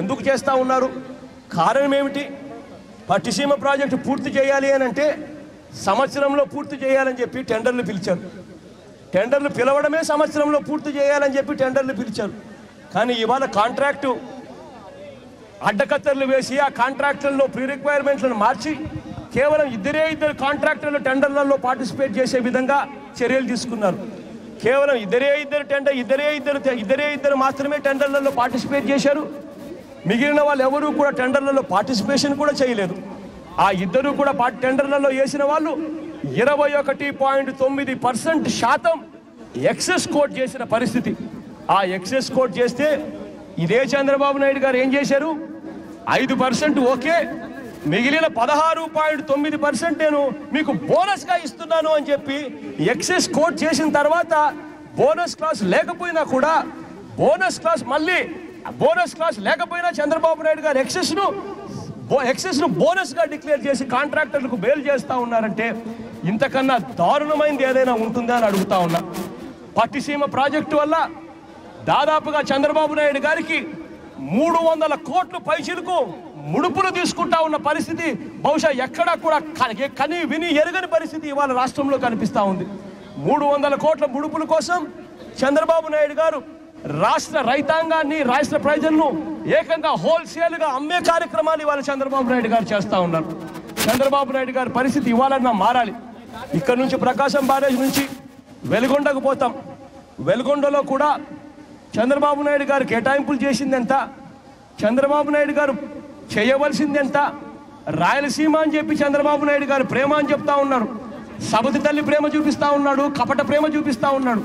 ఎందుకు చేస్తా ఉన్నారు? కారణం ఏమిటి? పట్టిసీమ ప్రాజెక్టు పూర్తి చేయాలి అని అంటే సంవత్సరంలో పూర్తి చేయాలని చెప్పి టెండర్లు పిలిచారు. టెండర్లు పిలవడమే సంవత్సరంలో పూర్తి చేయాలని చెప్పి టెండర్లు పిలిచారు. కానీ ఇవాళ కాంట్రాక్టు అడ్డకత్తర్లు వేసి ఆ కాంట్రాక్టర్లలో ప్రీ రిక్వైర్మెంట్లను మార్చి కేవలం ఇద్దరు కాంట్రాక్టర్లు టెండర్లలో పార్టిసిపేట్ చేసే విధంగా చర్యలు తీసుకున్నారు. కేవలం ఇద్దరు మాత్రమే టెండర్లలో పార్టిసిపేట్ చేశారు. మిగిలిన వాళ్ళు ఎవరూ కూడా టెండర్లలో పార్టిసిపేషన్ కూడా చేయలేదు. ఆ ఇద్దరు కూడా టెండర్లలో వేసిన వాళ్ళు 21.9% ఎక్సెస్ కోట్ చేసిన పరిస్థితి. ఆ ఎక్సెస్ కోట్ చేస్తే ఇదే చంద్రబాబు నాయుడు గారు ఏం చేశారు? 5% ఓకే, మిగిలిన 16.9% నేను మీకు బోనస్గా ఇస్తున్నాను అని చెప్పి ఎక్సెస్ కోట్ చేసిన తర్వాత బోనస్ క్లాస్ లేకపోయినా కూడా బోనస్ క్లాస్ లేకపోయినా చంద్రబాబు నాయుడు గారు ఎక్సెస్ను బోనస్గా డిక్లేర్ చేసి కాంట్రాక్టర్లకు బెయిల్ చేస్తూ ఉన్నారంటే ఇంతకన్నా దారుణమైంది ఏదైనా ఉంటుందా అని అడుగుతా ఉన్నా. పట్టిసీమ ప్రాజెక్టు వల్ల దాదాపుగా చంద్రబాబు నాయుడు గారికి 300 కోట్ల పైచిలకు ముడుపులు తీసుకుంటా ఉన్న పరిస్థితి బహుశా ఎక్కడా కూడా కని విని ఎరగని పరిస్థితి ఇవాళ రాష్ట్రంలో కనిపిస్తూ ఉంది. 300 కోట్ల ముడుపుల కోసం చంద్రబాబు నాయుడు గారు రాష్ట్ర రైతాంగాన్ని, రాష్ట్ర ప్రజలను ఏకంగా హోల్సేల్గా అమ్మే కార్యక్రమాలు ఇవాళ చంద్రబాబు నాయుడు గారు చేస్తూ ఉన్నారు. చంద్రబాబు నాయుడు గారి పరిస్థితి ఇవాళన్నా మారాలి. ఇక్కడ నుంచి ప్రకాశం బ్యారేజ్ నుంచి వెలుగొండకు పోతాం. వెలుగొండలో కూడా చంద్రబాబు నాయుడు గారు కేటాయింపులు చేసింది ఎంత, చంద్రబాబు నాయుడు గారు చేయవలసింది ఎంత, రాయలసీమ అని చెప్పి చంద్రబాబు నాయుడు గారు ప్రేమ అని చెప్తా ఉన్నారు. సబతి తల్లి ప్రేమ చూపిస్తా ఉన్నాడు, కపట ప్రేమ చూపిస్తా ఉన్నాడు.